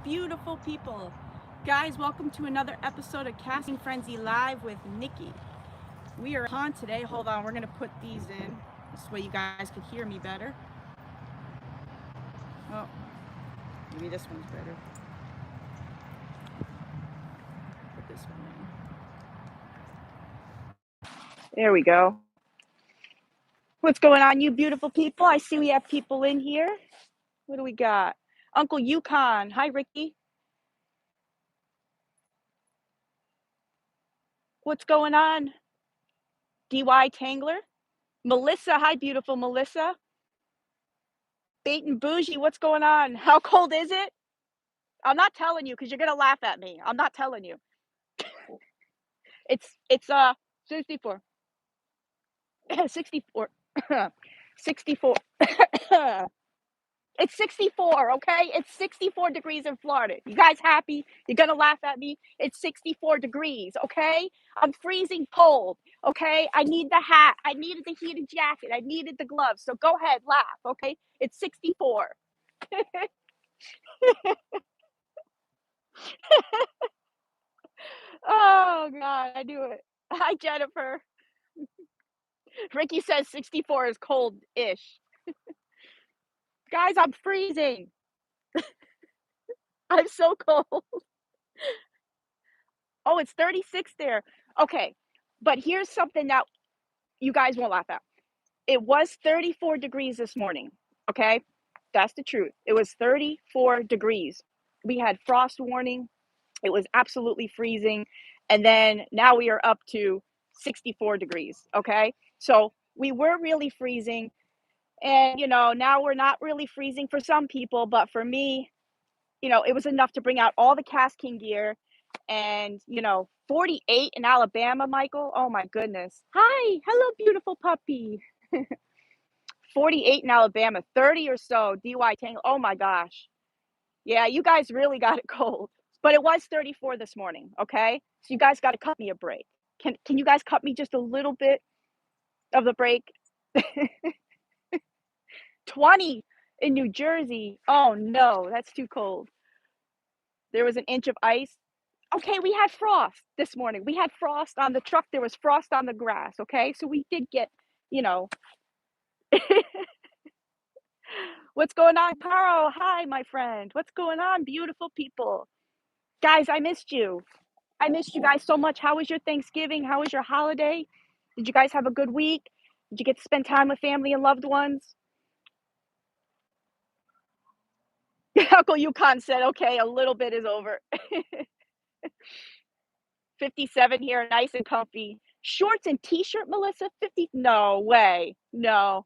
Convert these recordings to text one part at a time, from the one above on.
beautiful people. Guys, welcome to another episode of KastKing Frenzy Live with Nikki. We are on today. Hold on, we're going to put these in. This way you guys can hear me better. Oh, maybe this one's better. Put this one in. There we go. What's going on, you beautiful people? I see we have people in here. What do we got? Uncle Yukon. Hi, Ricky. What's going on? DY Tangler. Melissa. Hi, beautiful Melissa. Bait and Bougie. What's going on? How cold is it? I'm not telling you because you're gonna laugh at me. I'm not telling you. It's 64. 64. 64. It's 64, okay? It's 64 degrees in Florida. You guys happy? You're gonna laugh at me? It's 64 degrees, okay? I'm freezing cold, okay? I need the hat. I needed the heated jacket. I needed the gloves. So go ahead, laugh, okay? It's 64. Oh God, I knew it. Hi, Jennifer. Ricky says 64 is cold-ish. Guys, I'm freezing. I'm so cold. Oh, it's 36 there. Okay, but here's something that you guys won't laugh at. It was 34 degrees this morning, okay? That's the truth. It was 34 degrees. We had frost warning. It was absolutely freezing. And then now we are up to 64 degrees, okay? So we were really freezing. And, now we're not really freezing for some people, but for me, it was enough to bring out all the KastKing gear. And, 48 in Alabama, Michael. Oh my goodness. Hi. Hello, beautiful puppy. 48 in Alabama, 30 or so DY Tangle. Oh my gosh. Yeah, you guys really got it cold. But it was 34 this morning, okay? So you guys got to cut me a break. Can you guys cut me just a little bit of the break? 20 in New Jersey. Oh no, that's too cold. There was an inch of ice. Okay, we had frost this morning. We had frost on the truck. There was frost on the grass, okay? So we did get, you know. What's going on, Caro? Hi, my friend. What's going on, beautiful people? Guys, I missed you. I missed you guys so much. How was your Thanksgiving? How was your holiday? Did you guys have a good week? Did you get to spend time with family and loved ones? Uncle Yukon said, okay, a little bit is over. 57 here, nice and comfy. Shorts and t-shirt, Melissa? 50? No way. No.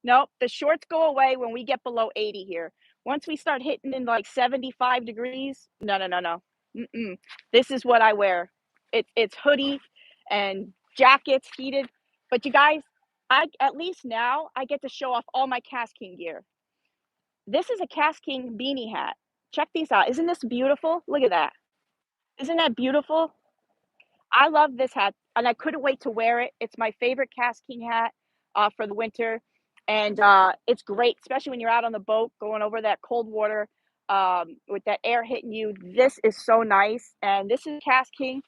Nope. The shorts go away when we get below 80 here. Once we start hitting in like 75 degrees, no. Mm-mm. This is what I wear. It's hoodie and jackets, heated. But you guys, at least now I get to show off all my KastKing gear. This is a KastKing beanie hat. Check these out. Isn't this beautiful? Look at that. Isn't that beautiful? I love this hat, and I couldn't wait to wear it. It's my favorite KastKing hat for the winter, and it's great, especially when you're out on the boat going over that cold water with that air hitting you. This is so nice, and this is KastKing.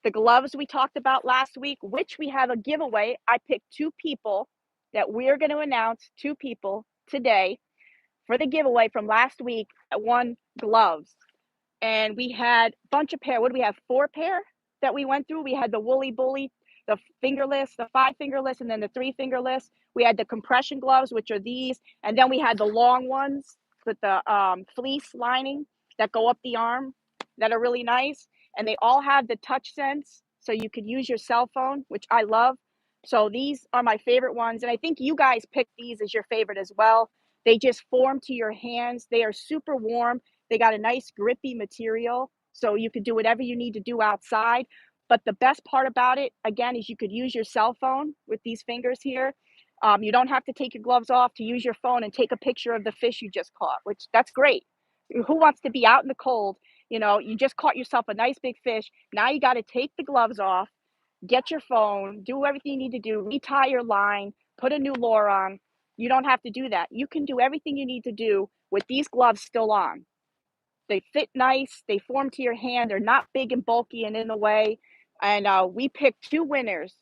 The gloves we talked about last week, which we have a giveaway. I picked two people that we're going to announce, two people today for the giveaway from last week that won gloves. And we had a bunch of pair. What do we have? 4 pair that we went through. We had the woolly bully, the fingerless, the 5 fingerless, and then the 3 fingerless. We had the compression gloves, which are these, and then we had the long ones with the fleece lining that go up the arm that are really nice. And they all have the touch sense, so you could use your cell phone, which I love. So these are my favorite ones, and I think you guys picked these as your favorite as well. They just form to your hands. They are super warm. They got a nice grippy material, so you could do whatever you need to do outside. But the best part about it, again, is you could use your cell phone with these fingers here. You don't have to take your gloves off to use your phone and take a picture of the fish you just caught, which that's great. Who wants to be out in the cold? You just caught yourself a nice big fish. Now you got to take the gloves off, get your phone, do everything you need to do, retie your line, put a new lure on. You don't have to do that. You can do everything you need to do with these gloves still on. They fit nice. They form to your hand. They're not big and bulky and in the way. And we picked two winners.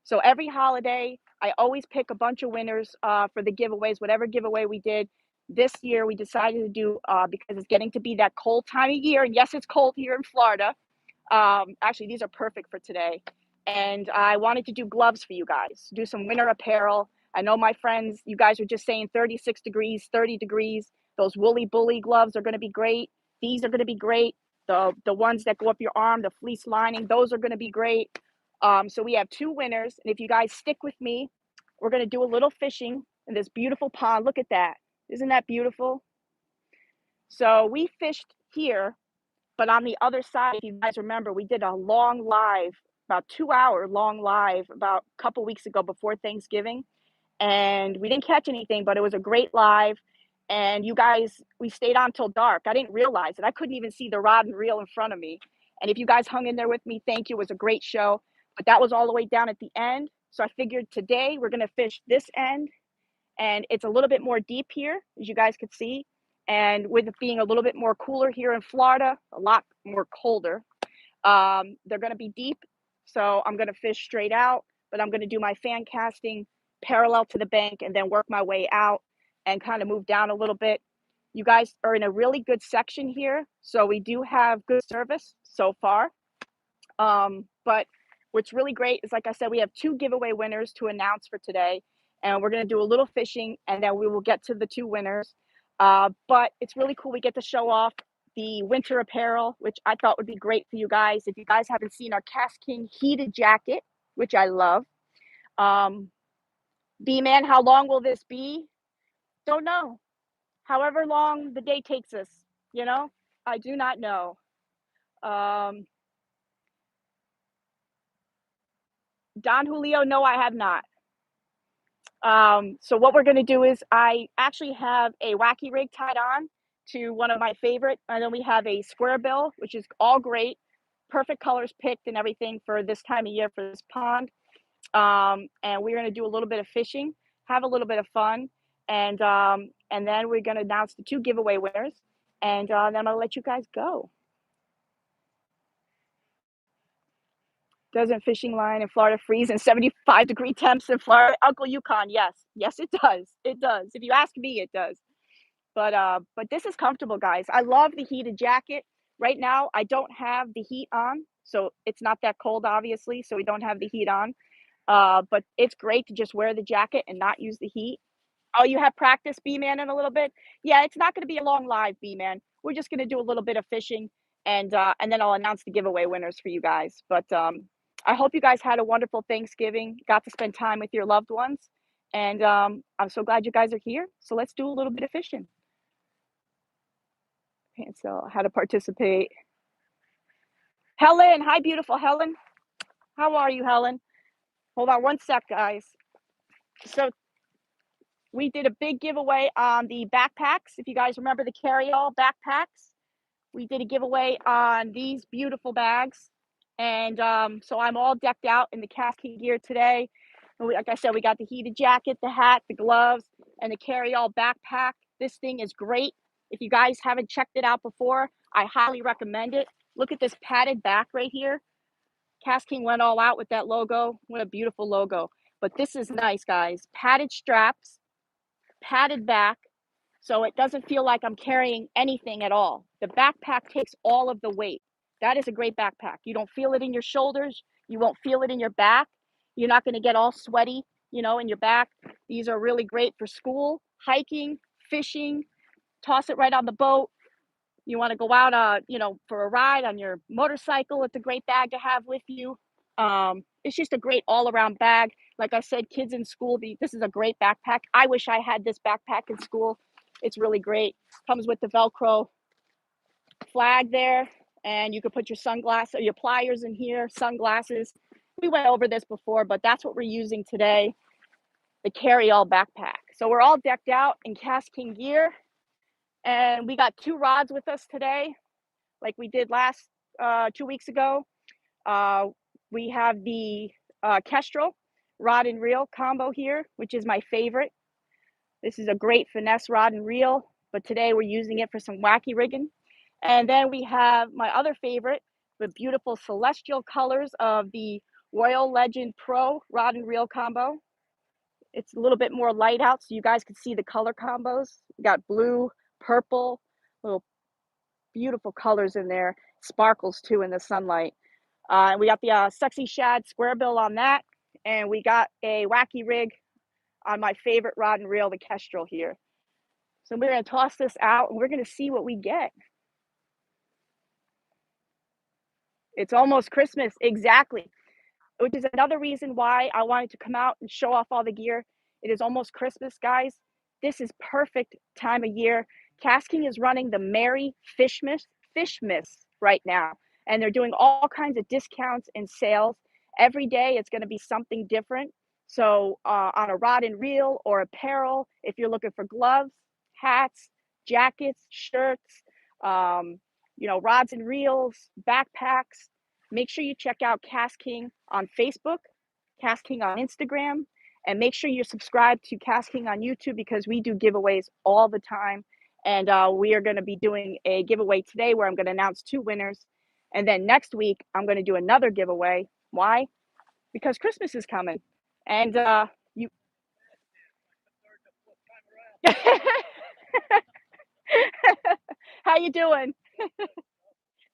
So every holiday, I always pick a bunch of winners for the giveaways, whatever giveaway we did. This year, we decided to do, because it's getting to be that cold time of year. And yes, it's cold here in Florida. Actually, these are perfect for today. And I wanted to do gloves for you guys, do some winter apparel. I know my friends, you guys were just saying 36 degrees, 30 degrees. Those woolly bully gloves are going to be great. These are going to be great. The ones that go up your arm, the fleece lining, those are going to be great. So we have two winners. And if you guys stick with me, we're going to do a little fishing in this beautiful pond. Look at that. Isn't that beautiful? So we fished here, but on the other side, if you guys remember, we did a long live, about 2 hour long live about a couple weeks ago before Thanksgiving. And we didn't catch anything, but it was a great live. And you guys, we stayed on till dark. I didn't realize it. I couldn't even see the rod and reel in front of me. And if you guys hung in there with me, thank you. It was a great show. But that was all the way down at the end. So I figured today we're going to fish this end. And it's a little bit more deep here, as you guys could see. And with it being a little bit more cooler here in Florida, a lot more colder, they're going to be deep. So I'm going to fish straight out, but I'm going to do my fan casting parallel to the bank and then work my way out and kind of move down a little bit. You guys are in a really good section here. So we do have good service so far. But what's really great is, like I said, we have two giveaway winners to announce for today. And we're going to do a little fishing and then we will get to the two winners. But it's really cool. We get to show off the winter apparel, which I thought would be great for you guys. If you guys haven't seen our KastKing heated jacket, which I love. B-Man, how long will this be? Don't know. However long the day takes us, I do not know. Don Julio, no, I have not. So what we're going to do is I actually have a Wacky rig tied on to one of my favorite. And then we have a square bill, which is all great. Perfect colors picked and everything for this time of year for this pond. And we're going to do a little bit of fishing, have a little bit of fun. And then we're going to announce the two giveaway winners. And then I'll let you guys go. Doesn't fishing line in Florida freeze in 75-degree temps in Florida? Uncle Yukon, yes. Yes, it does. It does. If you ask me, it does. But this is comfortable, guys. I love the heated jacket. Right now, I don't have the heat on, so it's not that cold, obviously, so we don't have the heat on. But it's great to just wear the jacket and not use the heat. Oh, you have practice, B-Man, in a little bit? Yeah, it's not going to be a long live, B-Man. We're just going to do a little bit of fishing, and then I'll announce the giveaway winners for you guys. But I hope you guys had a wonderful Thanksgiving, got to spend time with your loved ones, and I'm so glad you guys are here. So let's do a little bit of fishing. Okay, so how to participate. Helen, hi, beautiful Helen. How are you, Helen? Hold on one sec, guys. So we did a big giveaway on the backpacks. If you guys remember the carry-all backpacks, we did a giveaway on these beautiful bags. And so I'm all decked out in the KastKing gear today. And like I said, we got the heated jacket, the hat, the gloves, and the carry-all backpack. This thing is great. If you guys haven't checked it out before, I highly recommend it. Look at this padded back right here. KastKing went all out with that logo. What a beautiful logo. But this is nice, guys. Padded straps, padded back, so it doesn't feel like I'm carrying anything at all. The backpack takes all of the weight. That is a great backpack. You don't feel it in your shoulders. You won't feel it in your back. You're not going to get all sweaty, in your back. These are really great for school, hiking, fishing. Toss it right on the boat. You want to go out, for a ride on your motorcycle. It's a great bag to have with you. It's just a great all-around bag. Like I said, kids in school, this is a great backpack. I wish I had this backpack in school. It's really great. Comes with the Velcro flag there, and you could put your sunglasses or your pliers in here, sunglasses. We went over this before, but that's what we're using today, the carry-all backpack. So we're all decked out in KastKing gear, and we got two rods with us today, like we did last 2 weeks ago. We have the Kestrel rod and reel combo here, which is my favorite. This is a great finesse rod and reel, but today we're using it for some wacky rigging. And then we have my other favorite, the beautiful celestial colors of the Royal Legend Pro rod and reel combo. It's a little bit more light out so you guys can see the color combos. We got blue, purple, little beautiful colors in there. Sparkles too in the sunlight. We got the Sexy Shad square bill on that. And we got a Wacky rig on my favorite rod and reel, the Kestrel here. So we're going to toss this out and we're going to see what we get. It's almost Christmas. Exactly. Which is another reason why I wanted to come out and show off all the gear. It is almost Christmas, guys. This is perfect time of year. KastKing is running the Merry Fishmas right now, and they're doing all kinds of discounts and sales. Every day it's going to be something different. So on a rod and reel or apparel, if you're looking for gloves, hats, jackets, shirts, rods and reels, backpacks, make sure you check out KastKing on Facebook, KastKing on Instagram, and make sure you're subscribed to KastKing on YouTube because we do giveaways all the time. And we are going to be doing a giveaway today where I'm going to announce 2 winners. And then next week, I'm going to do another giveaway. Why? Because Christmas is coming. And you. How you doing?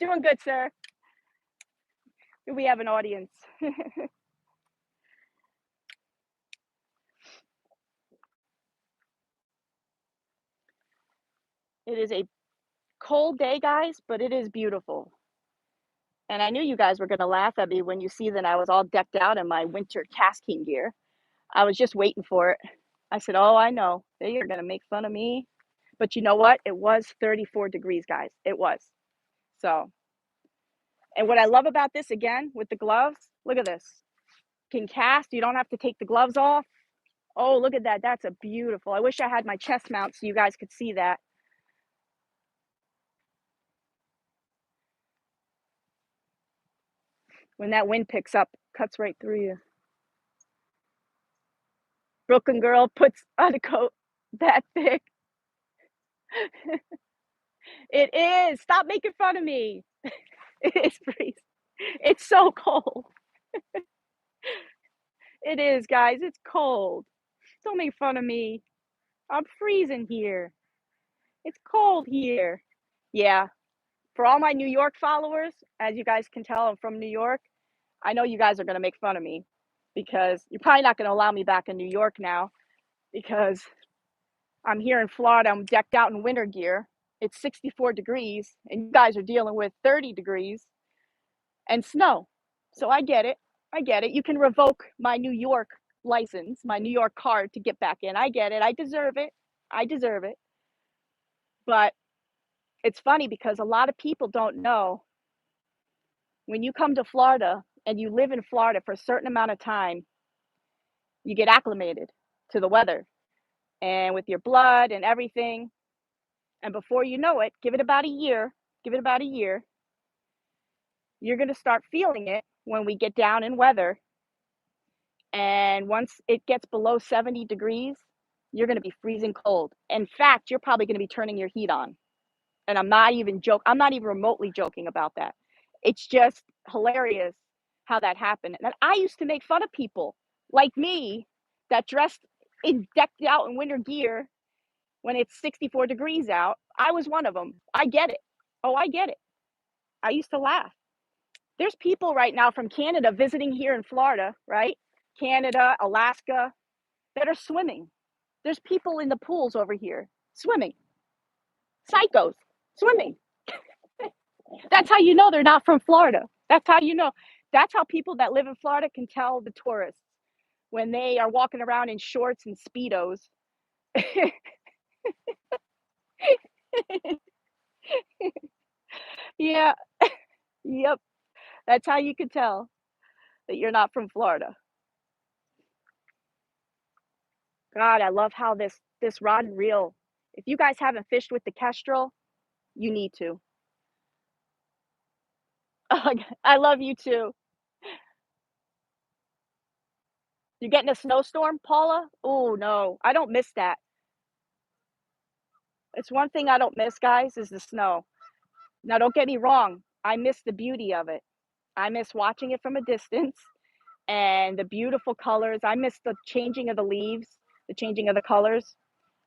Doing good, sir. We have an audience. It is a cold day, guys, but it is beautiful. And I knew you guys were going to laugh at me when you see that I was all decked out in my winter KastKing gear. I was just waiting for it. I said, oh, I know. They are going to make fun of me. But you know what? It was 34 degrees, guys. It was. So, and what I love about this, again, with the gloves, look at this. Can cast. You don't have to take the gloves off. Oh, look at that. That's a beautiful. I wish I had my chest mount so you guys could see that. When that wind picks up, cuts right through you. Brooklyn girl puts on a coat that thick. It is. Stop making fun of me. It is freezing. It's so cold. It is, guys. It's cold. Don't make fun of me. I'm freezing here. It's cold here. Yeah. For all my New York followers, as you guys can tell, I'm from New York. I know you guys are going to make fun of me because you're probably not going to allow me back in New York now because I'm here in Florida. I'm decked out in winter gear. It's 64 degrees, and you guys are dealing with 30 degrees and snow. So I get it. I get it. You can revoke my New York license, my New York card to get back in. I get it. I deserve it. I deserve it. But it's funny because a lot of people don't know when you come to Florida and you live in Florida for a certain amount of time, you get acclimated to the weather and with your blood and everything. And before you know it, give it about a year, you're going to start feeling it when we get down in weather. And once it gets below 70 degrees, you're going to be freezing cold. In fact, you're probably going to be turning your heat on. And I'm not even remotely joking about that. It's just hilarious how that happened. And I used to make fun of people like me that dressed in decked out in winter gear when it's 64 degrees out. I was one of them. I get it. Oh, I get it. I used to laugh. There's people right now from Canada visiting here in Florida, right? Canada, Alaska, that are swimming. There's people in the pools over here swimming. Psychos swimming. That's how you know they're not from Florida. That's how you know. That's how people that live in Florida can tell the tourists when they are walking around in shorts and Speedos. Yeah. Yep. That's how you can tell that you're not from Florida. God, I love how this rod and reel. If you guys haven't fished with the Kestrel, you need to. Oh, I love you too. You're getting a snowstorm, Paula? Oh no, I don't miss that. It's one thing I don't miss, guys, is the snow. Now, don't get me wrong, I miss the beauty of it. I miss watching it from a distance and the beautiful colors. I miss the changing of the leaves, the changing of the colors.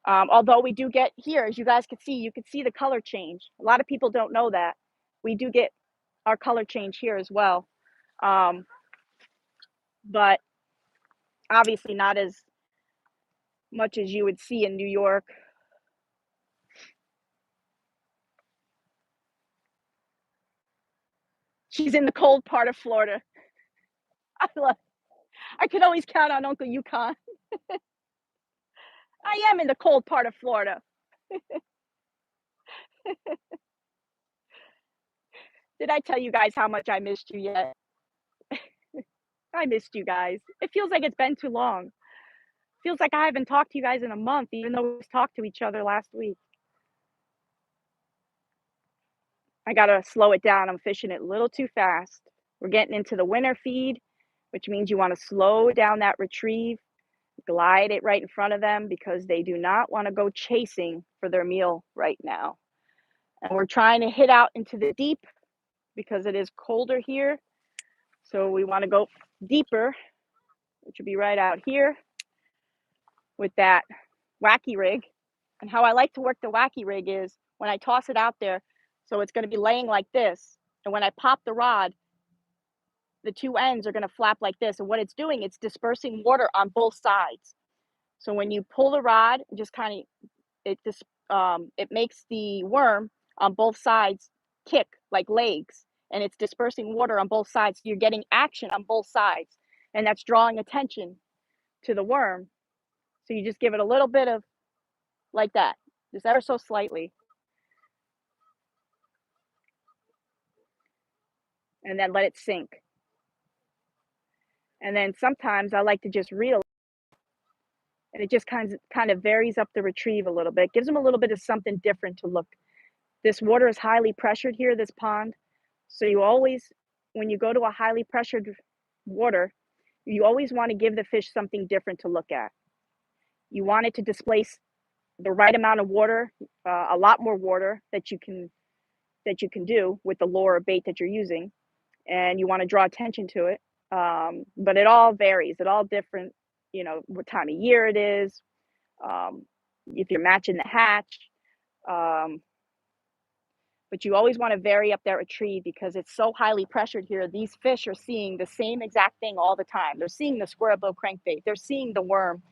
Although we do get here, as you guys can see, you can see the color change. A lot of people don't know that. We do get our color change here as well. Um, but obviously not as much as you would see in New York. She's in the cold part of Florida. I love, I could always count on Uncle Yukon. I am in the cold part of Florida. Did I tell you guys how much I missed you yet? I missed you guys. It feels like it's been too long. Feels like I haven't talked to you guys in a month, even though we talked to each other last week. I gotta slow it down. I'm fishing it a little too fast. We're getting into the winter feed, which means you want to slow down that retrieve, glide it right in front of them because they do not want to go chasing for their meal right now. And we're trying to hit out into the deep because it is colder here. So we want to go deeper, which would be right out here with that Wacky rig. And how I like to work the Wacky rig is when I toss it out there, so it's going to be laying like this. And when I pop the rod, the two ends are going to flap like this. And what it's doing, it's dispersing water on both sides. So when you pull the rod, just kind of it makes the worm on both sides kick like legs, and it's dispersing water on both sides. So you're getting action on both sides, and that's drawing attention to the worm. So you just give it a little bit of like that, just ever so slightly, and then let it sink. And then sometimes I like to just reel, and it just kind of varies up the retrieve a little bit, gives them a little bit of something different to look. This water is highly pressured here, this pond. So you always, when you go to a highly pressured water, you always want to give the fish something different to look at. You want it to displace the right amount of water, a lot more water that you can do with the lure or bait that you're using, and you want to draw attention to it. But it all varies. It all different. You know what time of year it is. If you're matching the hatch. Um, but you always want to vary up that retrieve because it's so highly pressured here. These fish are seeing the same exact thing all the time. They're seeing the square bill crankbait. They're seeing the worm,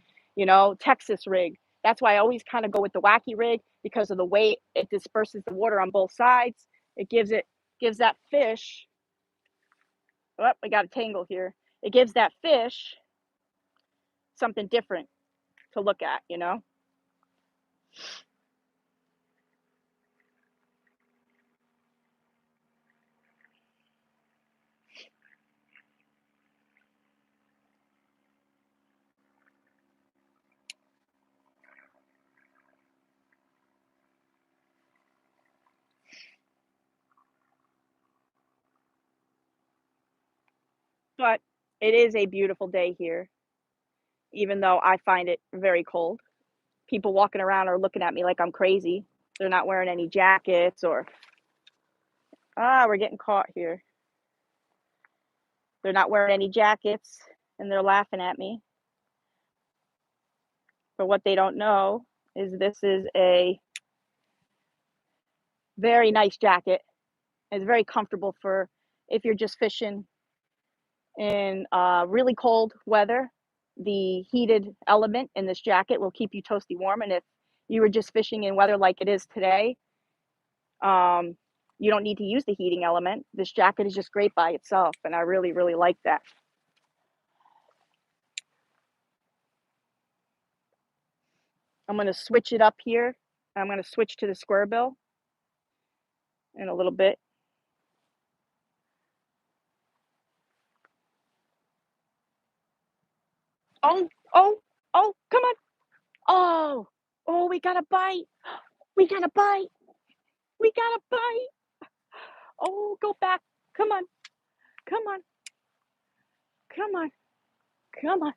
Texas rig. That's why I always kind of go with the Wacky rig because of the way it disperses the water on both sides. It gives that fish. Oh, we got a tangle here. It gives that fish something different to look at. But it is a beautiful day here, even though I find it very cold. People walking around are looking at me like I'm crazy. They're not wearing any jackets or, we're getting caught here. They're not wearing any jackets and they're laughing at me. But what they don't know is this is a very nice jacket. It's very comfortable for if you're just fishing in really cold weather. The heated element in this jacket will keep you toasty warm. And if you were just fishing in weather like it is today, you don't need to use the heating element. This jacket is just great by itself, and I really, really like that. I'm going to switch it up here. I'm going to switch to the square bill in a little bit. Oh, oh, oh, come on. Oh, we got a bite. We got a bite. We got a bite. Oh, go back. Come on. Come on. Come on. Come on.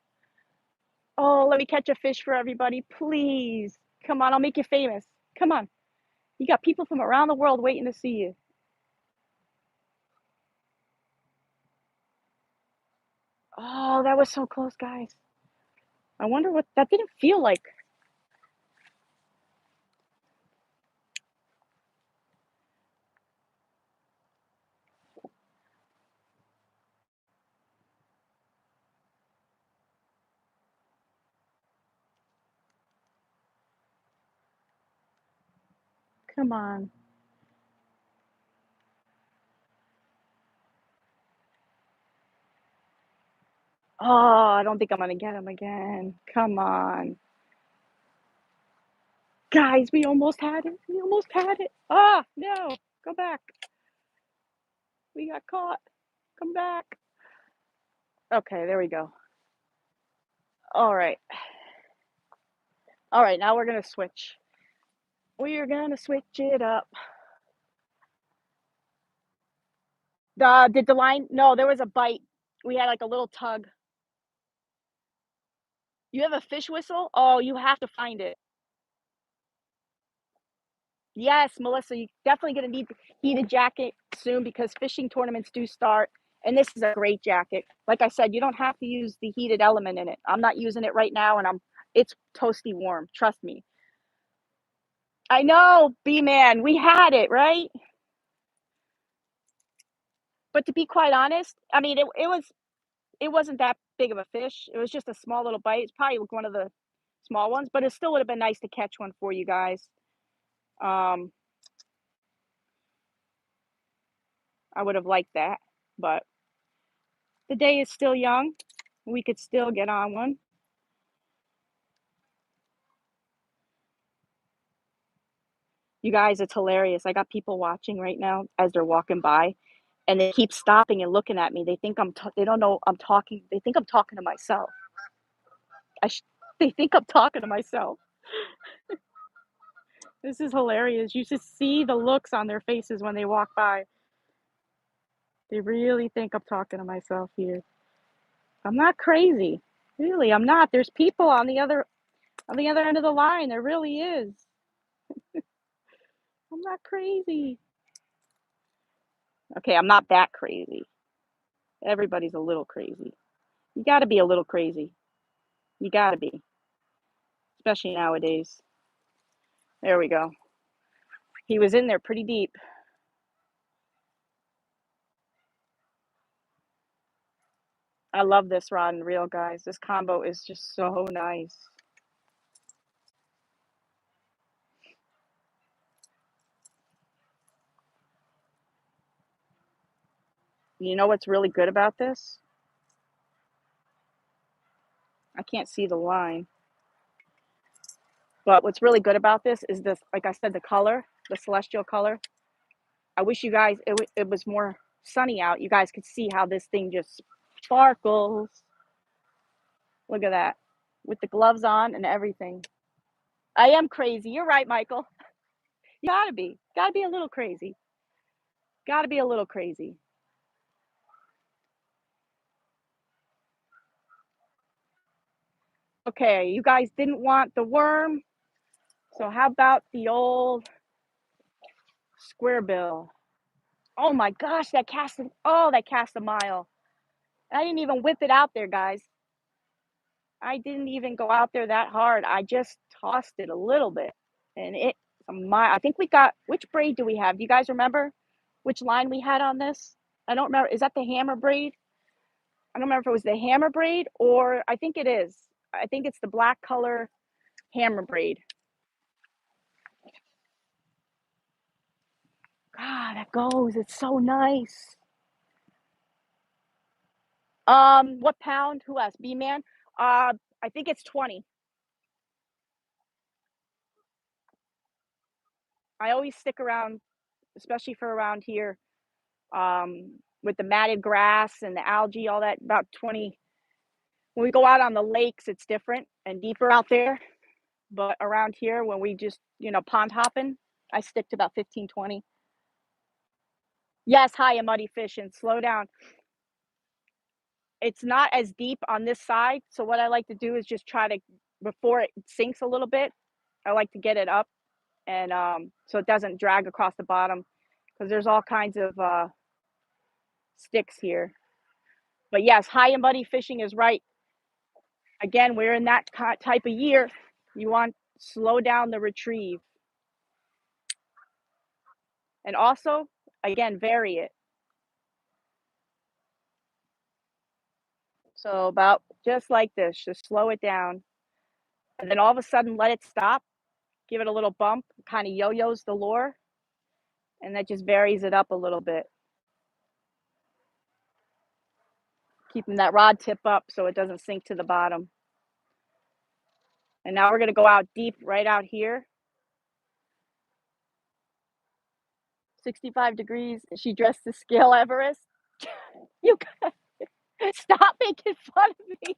Oh, let me catch a fish for everybody, please. Come on, I'll make you famous. Come on. You got people from around the world waiting to see you. Oh, that was so close, guys. I wonder what that didn't feel like. Come on. Oh, I don't think I'm gonna get him again. Come on. Guys, we almost had it. We almost had it. Ah, no. Go back. We got caught. Come back. Okay, there we go. All right. All right, now we're gonna switch. We are gonna switch it up. Did the line? No, there was a bite. We had like a little tug. You have a fish whistle? Oh, you have to find it. Yes, Melissa, you definitely gonna need the heated jacket soon because fishing tournaments do start. And this is a great jacket. Like I said, you don't have to use the heated element in it. I'm not using it right now, and it's toasty warm. Trust me. I know, B man, we had it, right? But to be quite honest, I mean, it wasn't that big of a fish. It was just a small little bite. It's probably one of the small ones, but it still would have been nice to catch one for you guys. Um, I would have liked that, but the day is still young. We could still get on one. You guys, it's hilarious. I got people watching right now as they're walking by, and they keep stopping and looking at me. They think they don't know I'm talking. They think I'm talking to myself. They think I'm talking to myself. This is hilarious. You should see the looks on their faces when they walk by. They really think I'm talking to myself here. I'm not crazy. Really, I'm not. There's people on the other end of the line. There really is. I'm not crazy. Okay, I'm not that crazy. Everybody's a little crazy. You got to be a little crazy. You got to be, especially nowadays. There we go. He was in there pretty deep. I love this rod and reel, guys. This combo is just so nice. You know what's really good about this? I can't see the line. But what's really good about this is this, like I said, the color, the celestial color. I wish you guys, it was more sunny out. You guys could see how this thing just sparkles. Look at that. With the gloves on and everything. I am crazy. You're right, Michael. You gotta be. Gotta be a little crazy. Gotta be a little crazy. Okay, you guys didn't want the worm. So how about the old square bill? Oh my gosh, that cast a mile. I didn't even whip it out there, guys. I didn't even go out there that hard. I just tossed it a little bit, and I think we got. Which braid do we have? Do you guys remember which line we had on this? I don't remember. Is that the hammer braid? I don't remember if it was the hammer braid or I think it is. I think it's the black color hammer braid. God, that goes. It's so nice. What pound? Who else? B man. I think it's 20. I always stick around, especially for around here, with the matted grass and the algae, all that. About 20. When we go out on the lakes, it's different and deeper out there. But around here, when we just pond hopping, I stick to about 15, 20. Yes, high and muddy fish and slow down. It's not as deep on this side, so what I like to do is just try to before it sinks a little bit. I like to get it up and so it doesn't drag across the bottom because there's all kinds of sticks here. But yes, high and buddy fishing is right. Again, we're in that type of year. You want slow down the retrieve. And also, again, vary it. So about just like this, just slow it down. And then all of a sudden let it stop, give it a little bump, kind of yo-yos the lure, and that just varies it up a little bit. Keeping that rod tip up so it doesn't sink to the bottom. And now we're gonna go out deep right out here. 65 degrees. She dressed to scale Everest. You stop making fun of me.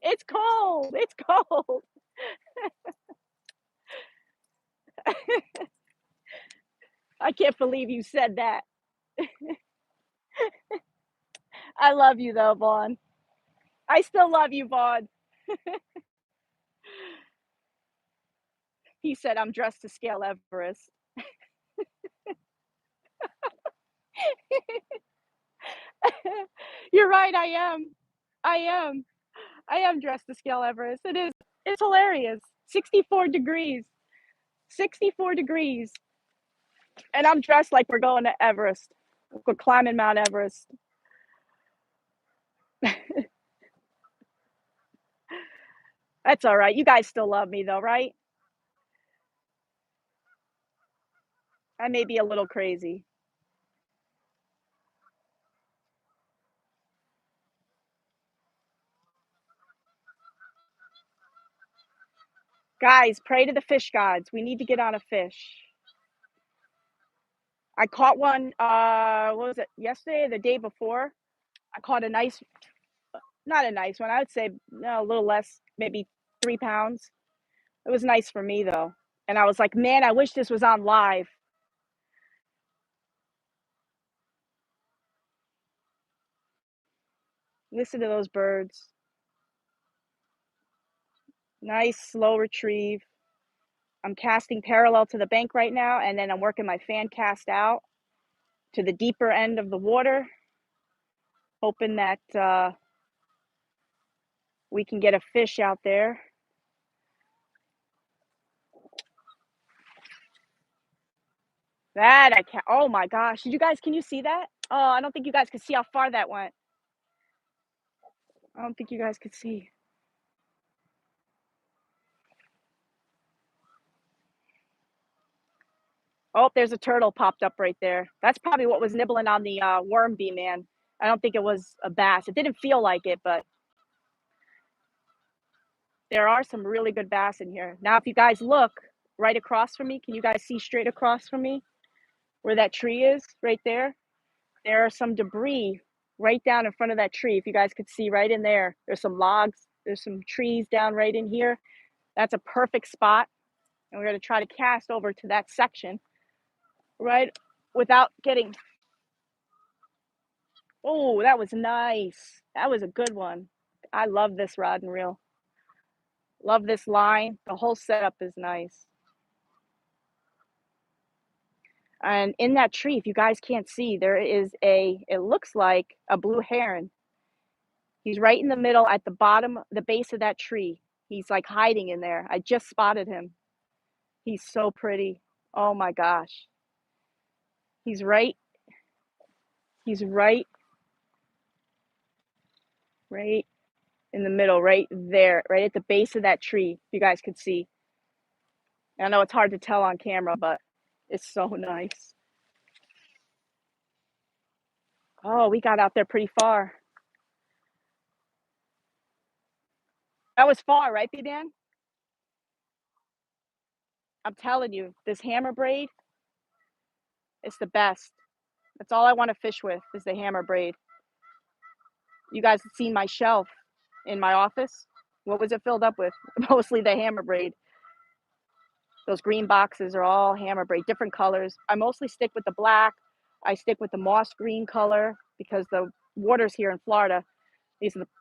It's cold. It's cold. I can't believe you said that. I love you though, Vaughn. I still love you, Vaughn. He said I'm dressed to scale Everest. You're right, I am. I am. I am dressed to scale Everest. It is. It's hilarious. 64 degrees. 64 degrees. And I'm dressed like we're going to Everest. We're climbing Mount Everest. That's all right. You guys still love me though, right? I may be a little crazy. Guys, pray to the fish gods. We need to get on a fish. I caught one, what was it, yesterday or the day before? I caught a nice, not a nice one, I would say no, a little less, maybe 3 pounds. It was nice for me though. And I was like, man, I wish this was on live. Listen to those birds. Nice, slow retrieve. I'm casting parallel to the bank right now, and then I'm working my fan cast out to the deeper end of the water, hoping that we can get a fish out there. That I can't. Oh my gosh. Did you guys, can you see that? Oh, I don't think you guys could see how far that went. I don't think you guys could see. Oh, there's a turtle popped up right there. That's probably what was nibbling on the worm bee, man. I don't think it was a bass. It didn't feel like it, but there are some really good bass in here. Now, if you guys look right across from me, can you guys see straight across from me where that tree is right there? There are some debris right down in front of that tree. If you guys could see right in there, there's some logs, there's some trees down right in here. That's a perfect spot. And we're going to try to cast over to that section, right? Without getting, oh, that was nice. That was a good one. I love this rod and reel. Love this line. The whole setup is nice. And in that tree, if you guys can't see, there is it looks like a blue heron. He's right in the middle at the bottom, the base of that tree. He's like hiding in there. I just spotted him. He's so pretty. Oh my gosh. He's right. He's right in the middle, right there, right at the base of that tree. If you guys could see. I know it's hard to tell on camera, but it's so nice. Oh, we got out there pretty far. That was far, right, B-Dan? I'm telling you, this hammer braid, it's the best. That's all I want to fish with is the hammer braid. You guys have seen my shelf in my office. What was it filled up with? Mostly the hammer braid. Those green boxes are all hammer braid, different colors. I mostly stick with the black. I stick with the moss green color because the waters here in Florida,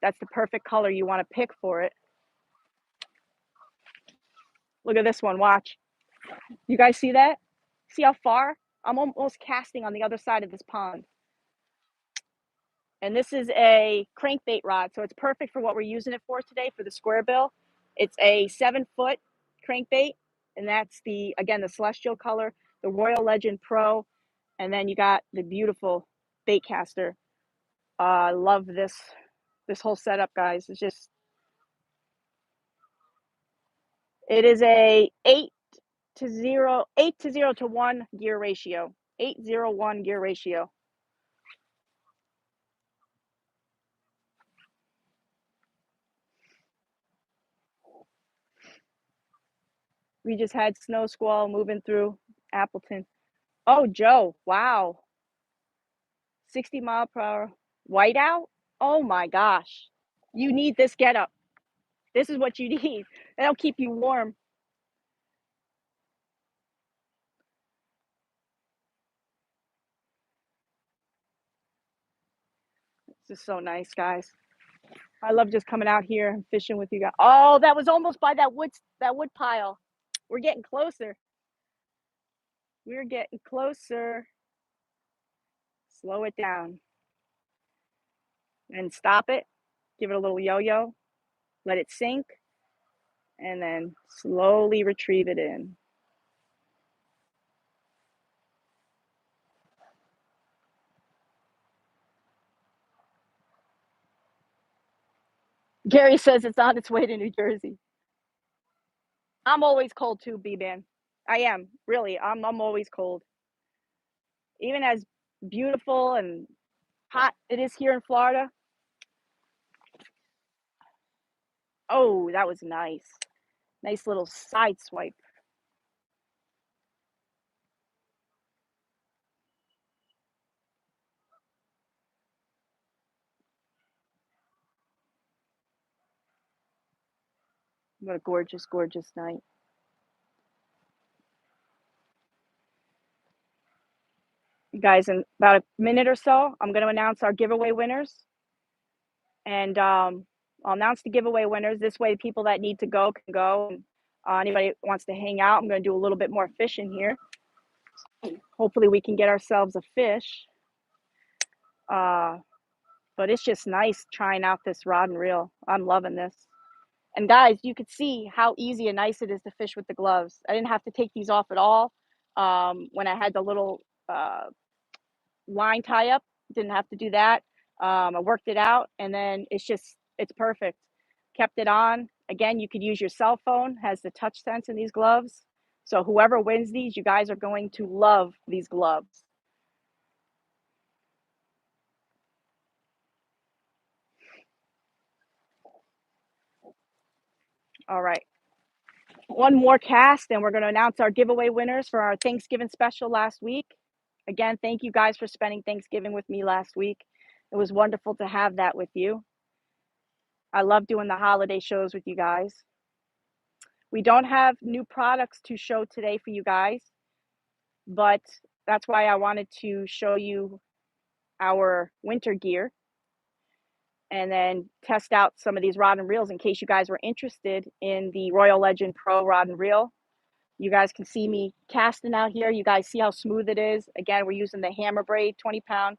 that's the perfect color you want to pick for it. Look at this one, watch. You guys see that? See how far? I'm almost casting on the other side of this pond. And this is a crankbait rod, so it's perfect for what we're using it for today for the square bill. It's a 7-foot crankbait, and that's the, again, the celestial color, the Royal Legend Pro, and then you got the beautiful bait caster. I love this whole setup, guys. It's just, it is a 8 to 1 gear ratio. 8-0-1 gear ratio. We just had snow squall moving through Appleton. Oh, Joe, wow. 60 mile per hour whiteout. Oh my gosh. You need this getup. This is what you need. That'll keep you warm. This is so nice, guys. I love just coming out here and fishing with you guys. Oh, that was almost by that wood pile. We're getting closer. We're getting closer. Slow it down. And stop it. Give it a little yo-yo. Let it sink. And then slowly retrieve it in. Gary says it's on its way to New Jersey. I'm always cold too, B-Man. I am, really. I'm always cold. Even as beautiful and hot it is here in Florida. Oh, that was nice. Nice little side swipe. What a gorgeous, gorgeous night. You guys, in about a minute or so, I'm going to announce our giveaway winners. And I'll announce the giveaway winners. This way, people that need to go can go. And anybody wants to hang out, I'm going to do a little bit more fishing here. Hopefully, we can get ourselves a fish. But it's just nice trying out this rod and reel. I'm loving this. And guys, you could see how easy and nice it is to fish with the gloves. I didn't have to take these off at all. When I had the little line tie up, didn't have to do that. I worked it out, and then it's perfect. Kept it on. Again, you could use your cell phone, has the touch sense in these gloves. So whoever wins these, you guys are going to love these gloves. All right. One more cast, and we're going to announce our giveaway winners for our Thanksgiving special last week. Again, thank you guys for spending Thanksgiving with me last week. It was wonderful to have that with you. I love doing the holiday shows with you guys. We don't have new products to show today for you guys, but that's why I wanted to show you our winter gear and then test out some of these rod and reels in case you guys were interested in the Royal Legend Pro rod and reel. You guys can see me casting out here. You guys see how smooth it is. Again, we're using the hammer braid 20-pound,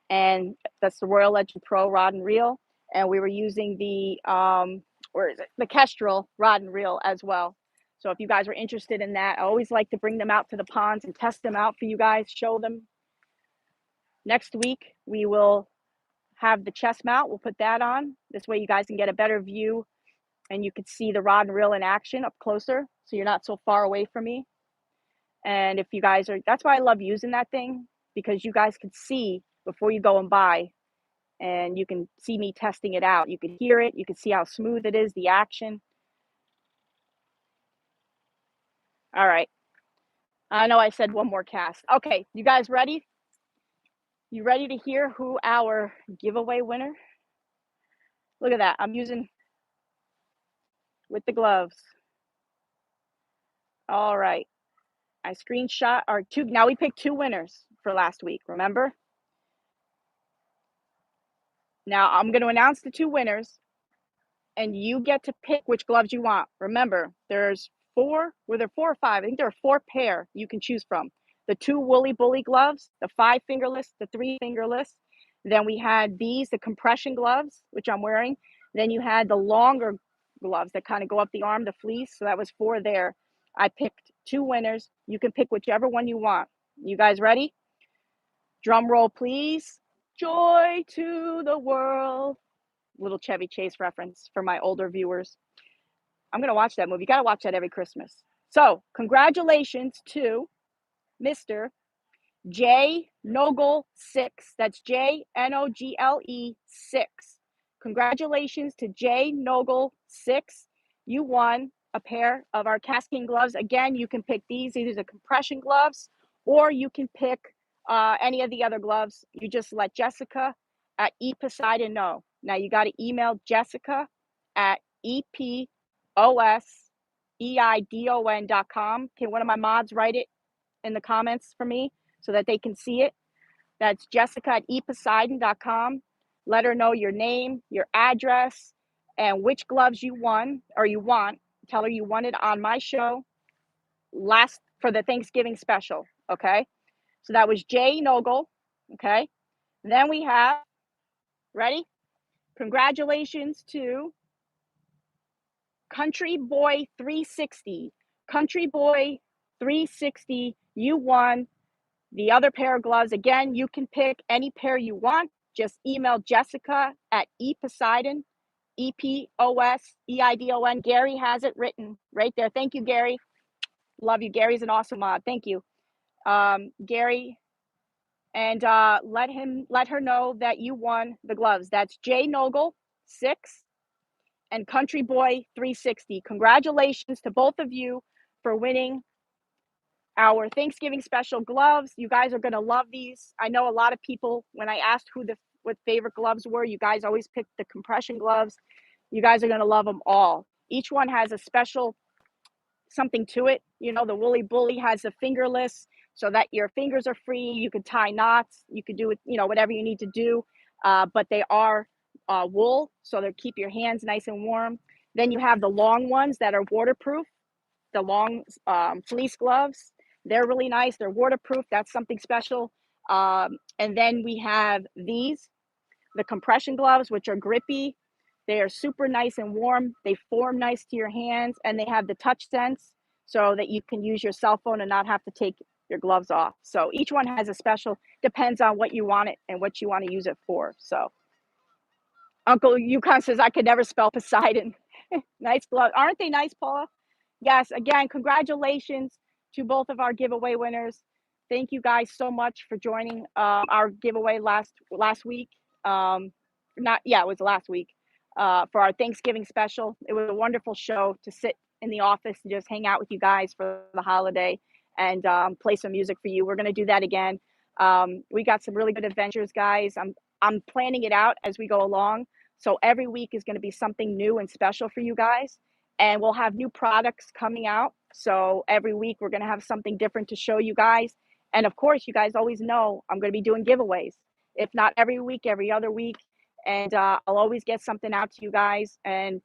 and that's the Royal Legend Pro rod and reel. And we were using the the Kestrel rod and reel as well. So if you guys were interested in that, I always like to bring them out to the ponds and test them out for you guys, show them. Next week, we will have the chest mount. We'll put that on. This way you guys can get a better view and you can see the rod and reel in action up closer, so you're not so far away from me. And if you guys are, that's why I love using that thing, because you guys can see before you go and buy, and you can see me testing it out. You can hear it. You can see how smooth it is, the action. All right. I know I said one more cast. Okay, you guys ready? You ready to hear who our giveaway winner? Look at that. I'm using with the gloves. All right. I screenshot our two. Now we picked two winners for last week, remember? Now I'm going to announce the two winners, and you get to pick which gloves you want. Remember, there's four, were there 4 or 5? I think there are 4 pair you can choose from. The 2 woolly bully gloves, the 5 fingerless, the 3 fingerless, Then we had these, the compression gloves, which I'm wearing. Then you had the longer gloves that kind of go up the arm, the fleece. So that was 4 there. I picked 2 winners. You can pick whichever one you want. You guys ready? Drum roll, please. Joy to the world. Little Chevy Chase reference for my older viewers. I'm going to watch that movie. You got to watch that every Christmas. So, congratulations to Mr. J Nogle 6. That's JNOGLE 6. Congratulations to J Nogle 6. You won a pair of our KastKing gloves. Again, you can pick these. These are the compression gloves, or you can pick any of the other gloves. You just let Jessica at ePoseidon know. Now you got to email Jessica at EPOSEIDON.com. Can one of my mods write it in the comments for me so that they can see it? That's Jessica at ePoseidon.com. Let her know your name, your address, and which gloves you won or you want. Tell her you won it on my show last for the Thanksgiving special. Okay. So that was Jay Nogle. Okay. Then we have, ready? Congratulations to Country Boy 360. Country Boy 360, you won the other pair of gloves. Again, you can pick any pair you want. Just email Jessica at ePoseidon, EPOSEIDON. Gary has it written right there. Thank you, Gary. Love you. Gary's an awesome mod. Thank you, Gary. And let her know that you won the gloves. That's Jay Nogle 6 and Country Boy 360. Congratulations to both of you for winning our Thanksgiving special gloves. You guys are going to love these. I know a lot of people, when I asked what favorite gloves were, you guys always picked the compression gloves. You guys are going to love them all. Each one has a special something to it. You know, the Woolly Bully has a fingerless so that your fingers are free. You can tie knots. You can do it, whatever you need to do. But they are wool, so they keep your hands nice and warm. Then you have the long ones that are waterproof, the long fleece gloves. They're really nice. They're waterproof. That's something special. And then we have these, the compression gloves, which are grippy. They are super nice and warm. They form nice to your hands, and they have the touch sense so that you can use your cell phone and not have to take your gloves off. So each one has a special, depends on what you want it and what you want to use it for. So Uncle Yukon says, I could never spell Poseidon. Nice gloves. Aren't they nice, Paula? Yes, again, congratulations to both of our giveaway winners. Thank you guys so much for joining our giveaway last week. It was last week for our Thanksgiving special. It was a wonderful show to sit in the office and just hang out with you guys for the holiday and play some music for you. We're going to do that again. We got some really good adventures, guys. I'm planning it out as we go along. So every week is going to be something new and special for you guys. And we'll have new products coming out. So every week we're going to have something different to show you guys. And of course, you guys always know I'm going to be doing giveaways. If not every week, every other week. And I'll always get something out to you guys. And,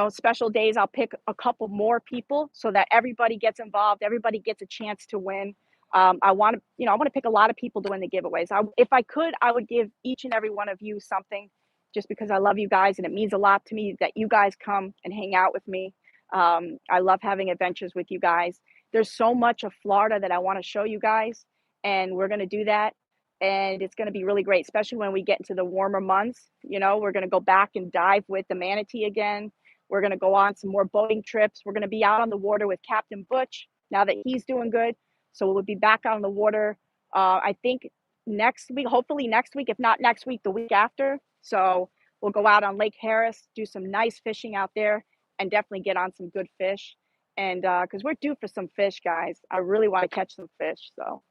special days, I'll pick a couple more people so that everybody gets involved. Everybody gets a chance to win. I want to pick a lot of people to win the giveaways. If I could, I would give each and every one of you something, just because I love you guys and it means a lot to me that you guys come and hang out with me. I love having adventures with you guys. There's so much of Florida that I want to show you guys, and we're going to do that. And it's going to be really great, especially when we get into the warmer months. We're going to go back and dive with the manatee again. We're going to go on some more boating trips. We're going to be out on the water with Captain Butch now that he's doing good. So we'll be back on the water, I think next week, hopefully next week, if not next week, the week after. So we'll go out on Lake Harris, do some nice fishing out there, and definitely get on some good fish. And because we're due for some fish, guys. I really want to catch some fish. So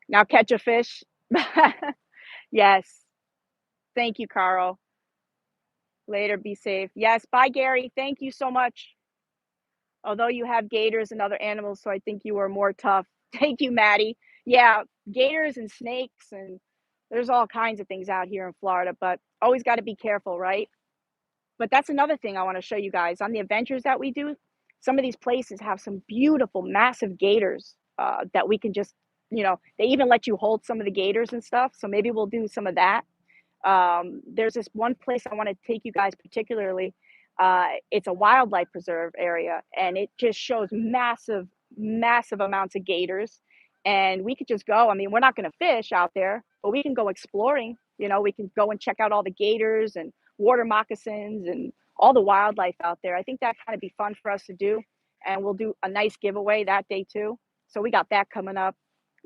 now catch a fish. Yes. Thank you, Carl. Later. Be safe. Yes. Bye, Gary. Thank you so much. Although you have gators and other animals, so I think you are more tough. Thank you, Maddie. Yeah, gators and snakes, and there's all kinds of things out here in Florida, but always got to be careful, right? But that's another thing I want to show you guys. On the adventures that we do, some of these places have some beautiful, massive gators that we can just you know, they even let you hold some of the gators and stuff. So maybe we'll do some of that. There's this one place I want to take you guys particularly. It's a wildlife preserve area, and it just shows massive, massive amounts of gators. And we could just go. I mean, we're not going to fish out there, but we can go exploring. You know, we can go and check out all the gators and water moccasins and all the wildlife out there. I think that kind of be fun for us to do. And we'll do a nice giveaway that day too. So we got that coming up.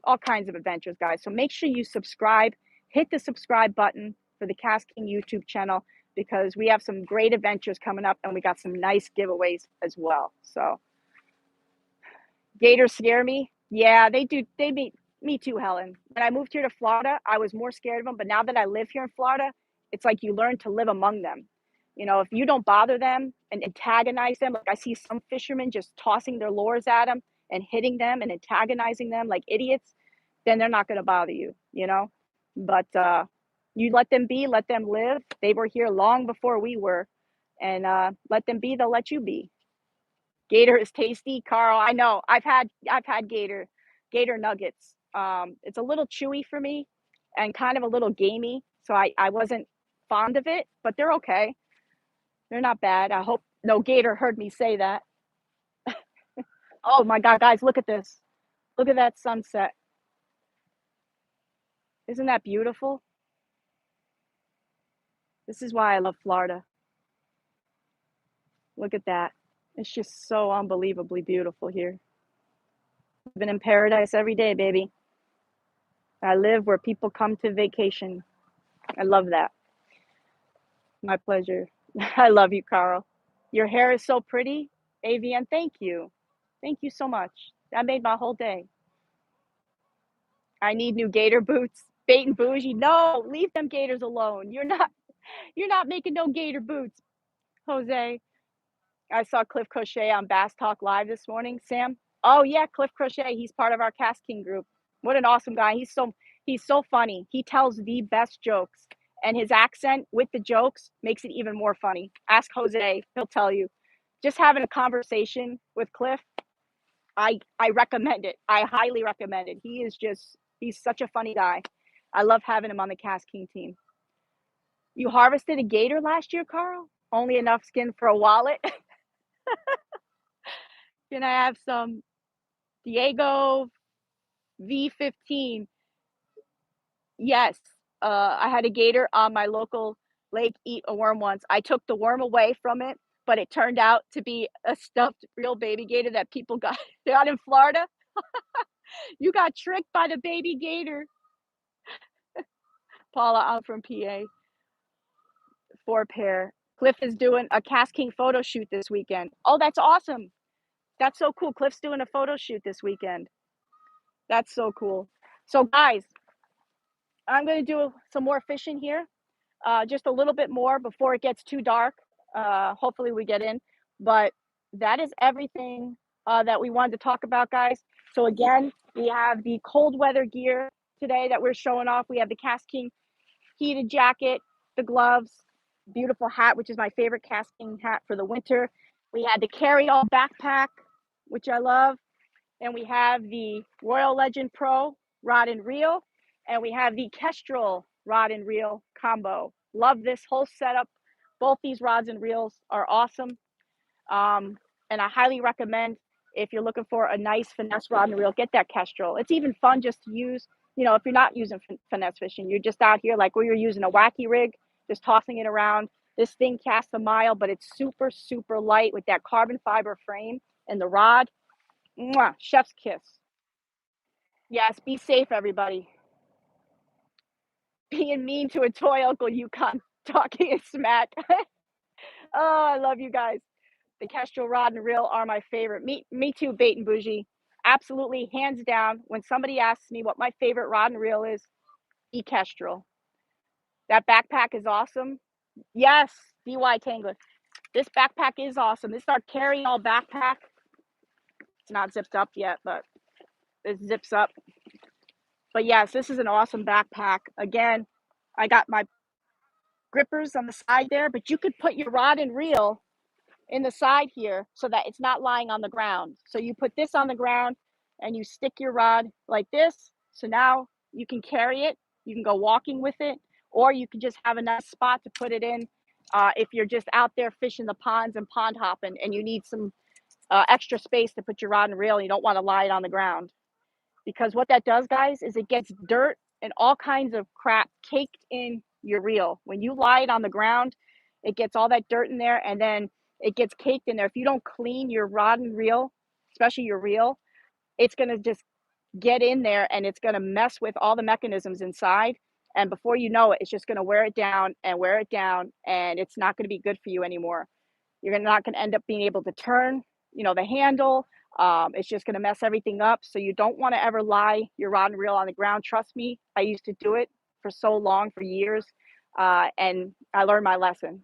All kinds of adventures, guys. So make sure you subscribe. Hit the subscribe button for the KastKing YouTube channel because we have some great adventures coming up and we got some nice giveaways as well. So gators scare me. Yeah, they do. They me too, Helen. When I moved here to Florida, I was more scared of them. But now that I live here in Florida, it's like you learn to live among them. You know, if you don't bother them and antagonize them, like I see some fishermen just tossing their lures at them and hitting them and antagonizing them like idiots, then they're not going to bother you, you know? But you let them be, let them live. They were here long before we were. And let them be, they'll let you be. Gator is tasty, Carl. I know. I've had gator nuggets. It's a little chewy for me and kind of a little gamey. So I wasn't fond of it, but they're okay. They're not bad. I hope no gator heard me say that. Oh my God, guys, look at this. Look at that sunset. Isn't that beautiful? This is why I love Florida. Look at that. It's just so unbelievably beautiful here. Living in paradise every day, baby. I live where people come to vacation. I love that. My pleasure. I love you, Carl. Your hair is so pretty. AVN, thank you. Thank you so much. That made my whole day. I need new gator boots. Bait and bougie. No, leave them gators alone. You're not making no gator boots, Jose. I saw Cliff Crochet on Bass Talk Live this morning. Sam? Oh yeah, Cliff Crochet. He's part of our KastKing group. What an awesome guy. He's so funny. He tells the best jokes. And his accent with the jokes makes it even more funny. Ask Jose, he'll tell you. Just having a conversation with Cliff, I recommend it. I highly recommend it. He's such a funny guy. I love having him on the KastKing team. You harvested a gator last year, Carl? Only enough skin for a wallet? Can I have some Diego V15? Yes. I had a gator on my local lake eat a worm once. I took the worm away from it, but it turned out to be a stuffed real baby gator that people got in Florida. You got tricked by the baby gator. Paula, I'm from PA. 4 pair. Cliff is doing a KastKing photo shoot this weekend. Oh, that's awesome. That's so cool. Cliff's doing a photo shoot this weekend. That's so cool. So guys, I'm going to do some more fishing here. Just a little bit more before it gets too dark. Hopefully we get in. But that is everything that we wanted to talk about, guys. So again, we have the cold weather gear today that we're showing off. We have the KastKing heated jacket, the gloves, beautiful hat, which is my favorite KastKing hat for the winter. We had the carry-all backpack, which I love. And we have the Royal Legend Pro rod and reel. And we have the Kestrel rod and reel combo. Love this whole setup. Both these rods and reels are awesome. And I highly recommend if you're looking for a nice finesse rod and reel, get that Kestrel. It's even fun just to use, if you're not using finesse fishing, you're just out here like where you're using a Wacky rig, just tossing it around. This thing casts a mile, but it's super, super light with that carbon fiber frame and the rod. Mwah, chef's kiss. Yes, be safe, everybody. Being mean to a toy Uncle Yukon, talking a smack. Oh, I love you guys. The Kestrel rod and reel are my favorite. Me too, Bait and Bougie. Absolutely, hands down. When somebody asks me what my favorite rod and reel is, Kestrel. That backpack is awesome. Yes, DY Tangler. This backpack is awesome. This is our carry-all backpack. It's not zipped up yet, but it zips up. But yes, this is an awesome backpack. Again, I got my grippers on the side there, but you could put your rod and reel in the side here so that it's not lying on the ground. So you put this on the ground and you stick your rod like this So now you can carry it, you can go walking with it, or you can just have a nice spot to put it in if you're just out there fishing the ponds and pond hopping and you need some extra space to put your rod and reel and you don't want to lie it on the ground. Because what that does, guys, is it gets dirt and all kinds of crap caked in your reel. When you lie it on the ground, it gets all that dirt in there and then it gets caked in there. If you don't clean your rod and reel, especially your reel, it's going to just get in there and it's going to mess with all the mechanisms inside. And before you know it, it's just going to wear it down and wear it down. And it's not going to be good for you anymore. You're not going to end up being able to turn, the handle. It's just going to mess everything up. So you don't want to ever lie your rod and reel on the ground. Trust me, I used to do it for so long, for years. And I learned my lesson.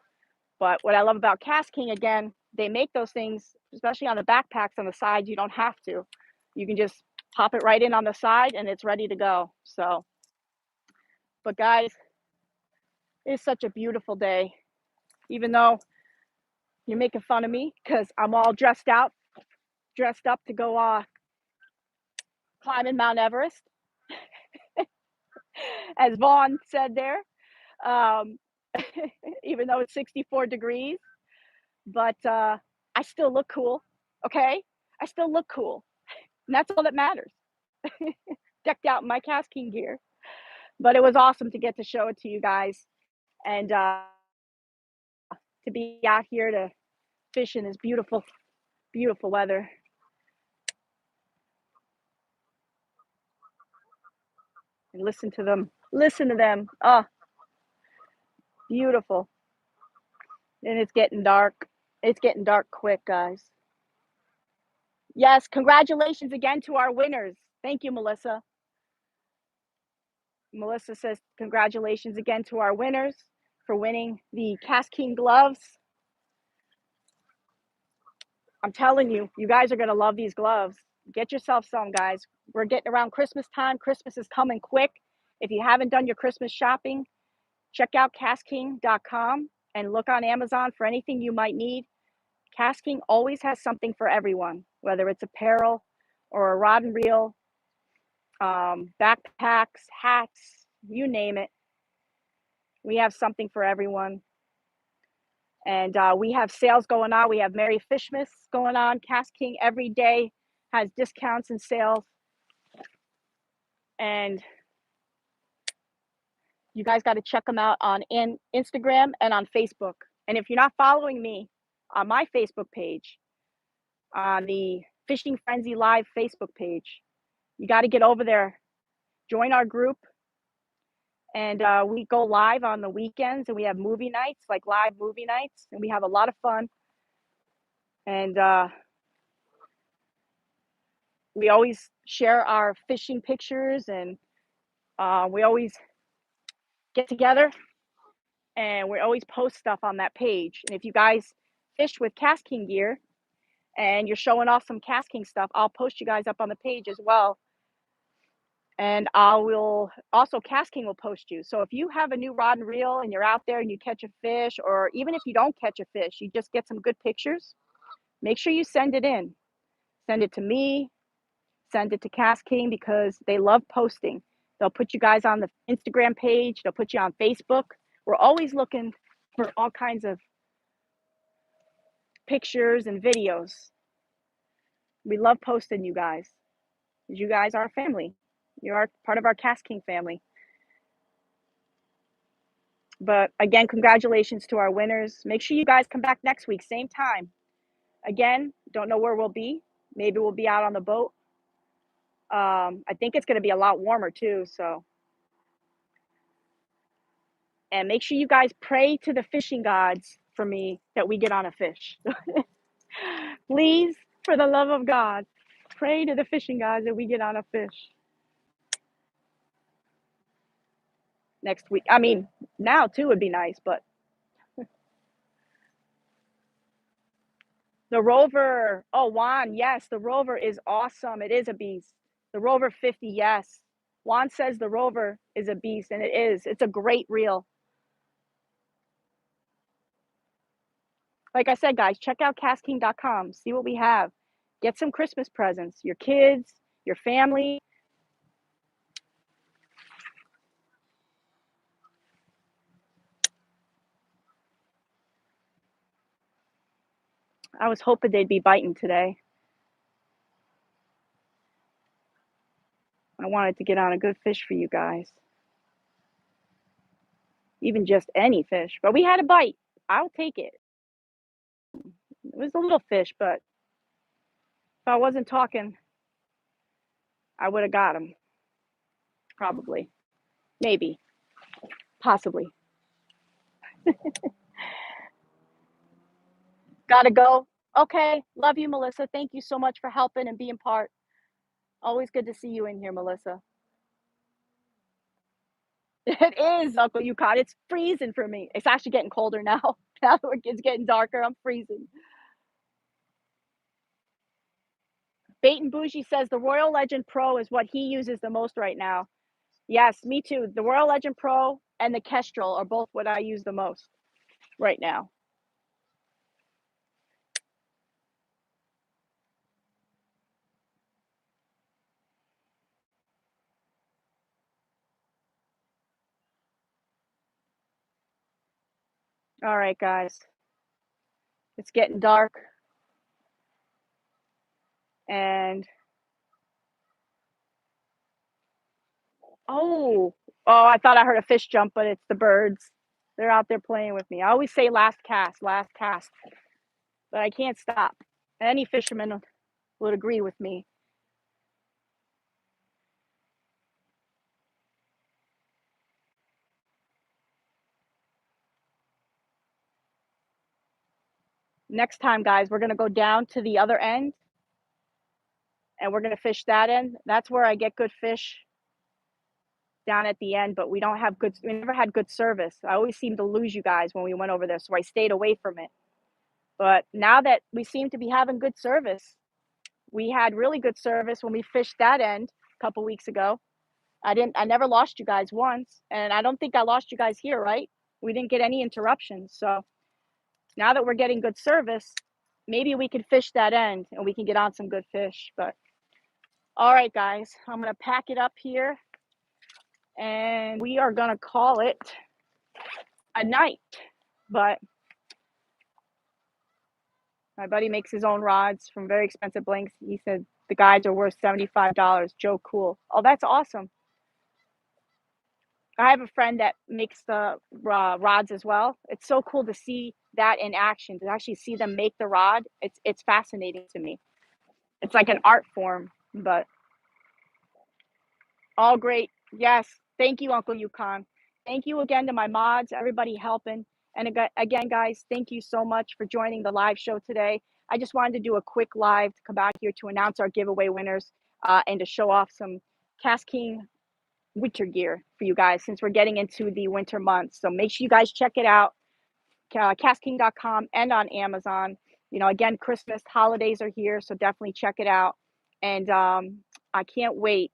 But what I love about KastKing, again, they make those things, especially on the backpacks on the sides, you don't have to. You can just pop it right in on the side and it's ready to go. So, but guys, it's such a beautiful day, even though you're making fun of me because I'm all dressed up to go climbing Mount Everest, as Vaughn said there. Um, even though it's 64 degrees, but I still look cool. Okay, I still look cool, and that's all that matters. Decked out in my KastKing gear, but it was awesome to get to show it to you guys and to be out here to fish in this beautiful, beautiful weather. And listen to them. Listen to them. Oh, beautiful. And it's getting dark. It's getting dark quick, guys. Yes, congratulations again to our winners. Thank you, Melissa. Melissa says congratulations again to our winners for winning the KastKing gloves. I'm telling you, you guys are going to love these gloves. Get yourself some, guys. We're getting around Christmas time. Christmas is coming quick. If you haven't done your Christmas shopping, check out KastKing.com and look on Amazon for anything you might need. KastKing always has something for everyone, whether it's apparel or a rod and reel, backpacks, hats, you name it. We have something for everyone. And we have sales going on. We have Merry Fishmas going on. KastKing every day has discounts and sales. And you guys got to check them out on Instagram and on Facebook. And if you're not following me on my Facebook page, on the Fishing Frenzy Live Facebook page, you got to get over there, join our group. And we go live on the weekends and we have movie nights, like live movie nights. And we have a lot of fun. And we always share our fishing pictures and we always get together and we always post stuff on that page. And if you guys fish with KastKing gear and you're showing off some KastKing stuff, I'll post you guys up on the page as well. And KastKing will post you. So if you have a new rod and reel and you're out there and you catch a fish, or even if you don't catch a fish, you just get some good pictures, make sure you send it in. Send it to me, send it to KastKing because they love posting. They'll put you guys on the Instagram page. They'll put you on Facebook. We're always looking for all kinds of pictures and videos. We love posting you guys. You guys are family. You are part of our KastKing family. But again, congratulations to our winners. Make sure you guys come back next week, same time. Again, don't know where we'll be. Maybe we'll be out on the boat. I think it's going to be a lot warmer too. So, and make sure you guys pray to the fishing gods for me that we get on a fish. Please, for the love of God, pray to the fishing gods that we get on a fish next week. I mean, now too would be nice, but the Rover, oh, Juan, yes, the Rover is awesome. It is a beast. The Rover 50, yes. Juan says the Rover is a beast, and it is. It's a great reel. Like I said, guys, check out KastKing.com. See what we have. Get some Christmas presents. Your kids, your family. I was hoping they'd be biting today. I wanted to get on a good fish for you guys. Even just any fish, but we had a bite. I'll take it. It was a little fish, but if I wasn't talking, I would have got him. Probably. Maybe. Possibly. Gotta go. Okay. Love you, Melissa. Thank you so much for helping and being part. Always good to see you in here, Melissa. It is, Uncle Yukon. It's freezing for me. It's actually getting colder now. Now that it's getting darker, I'm freezing. Bait and Bougie says the Royal Legend Pro is what he uses the most right now. Yes, me too. The Royal Legend Pro and the Kestrel are both what I use the most right now. All right, guys. It's getting dark. And oh, I thought I heard a fish jump, but it's the birds. They're out there playing with me. I always say last cast, but I can't stop. Any fisherman would agree with me. Next time, guys, we're going to go down to the other end and we're going to fish that end. That's where I get good fish down at the end, but we never had good service. I always seem to lose you guys when we went over there, so I stayed away from it. But now that we seem to be having good service, we had really good service when we fished that end a couple weeks ago. I never lost you guys once, and I don't think I lost you guys here, right? We didn't get any interruptions. So now that we're getting good service, maybe we can fish that end and we can get on some good fish. But all right, guys, I'm going to pack it up here and we are going to call it a night. But my buddy makes his own rods from very expensive blanks. He said the guides are worth $75. Joe, cool. Oh, that's awesome. I have a friend that makes the rods as well. It's so cool to see that in action, to actually see them make the rod. It's fascinating to me. It's like an art form, but all great. Yes. Thank you, Uncle Yukon. Thank you again to my mods, everybody helping. And again, guys, thank you so much for joining the live show today. I just wanted to do a quick live to come back here to announce our giveaway winners and to show off some KastKing winter gear for you guys since we're getting into the winter months. So make sure you guys check it out, KastKing.com and on Amazon. You know, again, Christmas holidays are here, so definitely check it out. And I can't wait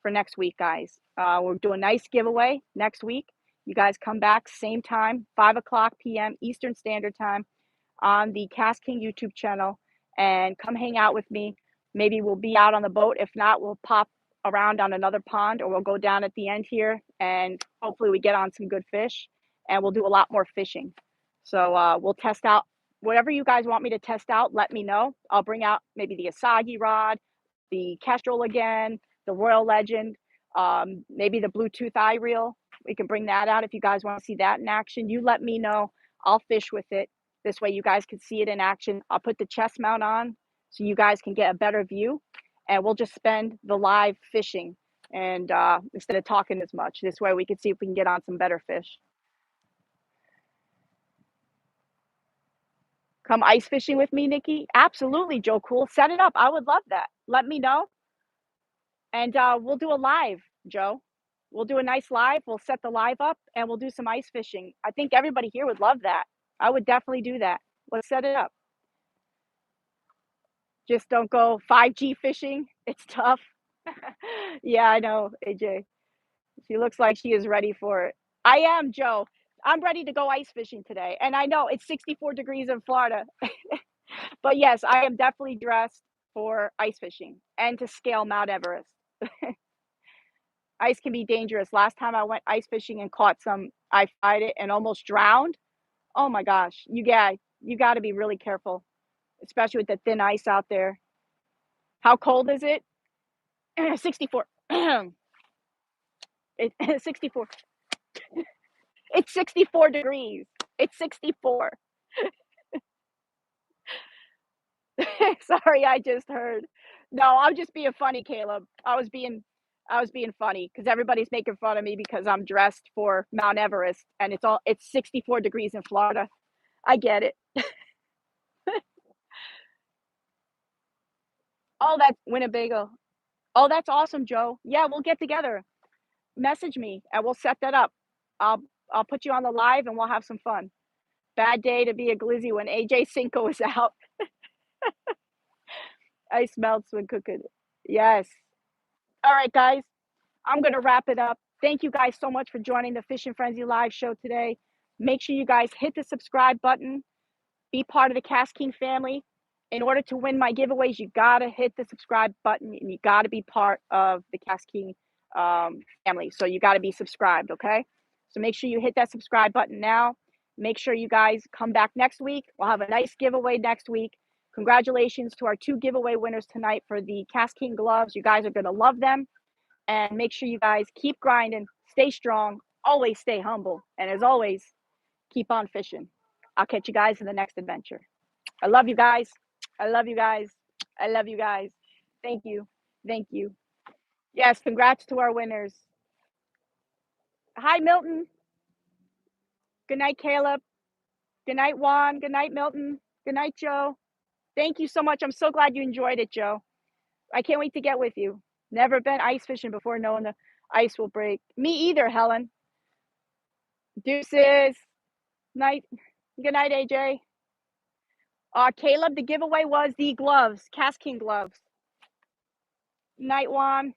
for next week, guys. We're doing a nice giveaway next week. You guys come back same time, 5 o'clock p.m. Eastern Standard Time on the KastKing YouTube channel and come hang out with me. Maybe we'll be out on the boat. If not, we'll pop around on another pond or we'll go down at the end here and hopefully we get on some good fish and we'll do a lot more fishing. So we'll test out whatever you guys want me to test out. Let me know. I'll bring out maybe the Asagi rod, the Kestrel again, the Royal Legend, maybe the Bluetooth eye reel. We can bring that out if you guys want to see that in action. You let me know. I'll fish with it. This way you guys can see it in action. I'll put the chest mount on so you guys can get a better view. And we'll just spend the live fishing and instead of talking as much. This way we can see if we can get on some better fish. Come ice fishing with me, Nikki? Absolutely, Joe Cool. Set it up. I would love that. Let me know. And we'll do a live, Joe. We'll do a nice live. We'll set the live up and we'll do some ice fishing. I think everybody here would love that. I would definitely do that. Let's set it up. Just don't go 5G fishing. It's tough. Yeah, I know, AJ. She looks like she is ready for it. I am, Joe. I'm ready to go ice fishing today. And I know it's 64 degrees in Florida. But yes, I am definitely dressed for ice fishing and to scale Mount Everest. Ice can be dangerous. Last time I went ice fishing and caught some, I fried it and almost drowned. Oh my gosh. You got to be really careful. especially with the thin ice out there. How cold is it? 64. It, 64. It's 64 degrees. It's 64. Sorry, I just heard. No, I'm just being funny, Caleb. I was being funny because everybody's making fun of me because I'm dressed for Mount Everest and it's 64 degrees in Florida. I get it. Oh, that's Winnebago. Oh, that's awesome, Joe. Yeah, we'll get together. Message me and we'll set that up. I'll I'll put you on the live and we'll have some fun. Bad day to be a glizzy when AJ Cinco is out. Ice melts when cooking. Yes. All right, guys. I'm going to wrap it up. Thank you guys so much for joining the Fish and Frenzy live show today. Make sure you guys hit the subscribe button. Be part of the KastKing family. In order to win my giveaways, you got to hit the subscribe button and you got to be part of the KastKing family. So you got to be subscribed, okay? So make sure you hit that subscribe button now. Make sure you guys come back next week. We'll have a nice giveaway next week. Congratulations to our 2 giveaway winners tonight for the KastKing gloves. You guys are going to love them. And make sure you guys keep grinding, stay strong, always stay humble. And as always, keep on fishing. I'll catch you guys in the next adventure. I love you guys. I love you guys. I love you guys. Thank you. Thank you. Yes, congrats to our winners. Hi, Milton. Good night, Caleb. Good night, Juan. Good night, Milton. Good night, Joe. Thank you so much. I'm so glad you enjoyed it, Joe. I can't wait to get with you. Never been ice fishing before knowing the ice will break. Me either, Helen. Deuces. Night. Good night, AJ. Caleb, the giveaway was the gloves, KastKing gloves. Night, Juan.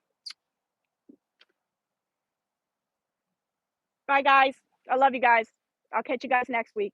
Bye, guys. I love you guys. I'll catch you guys next week.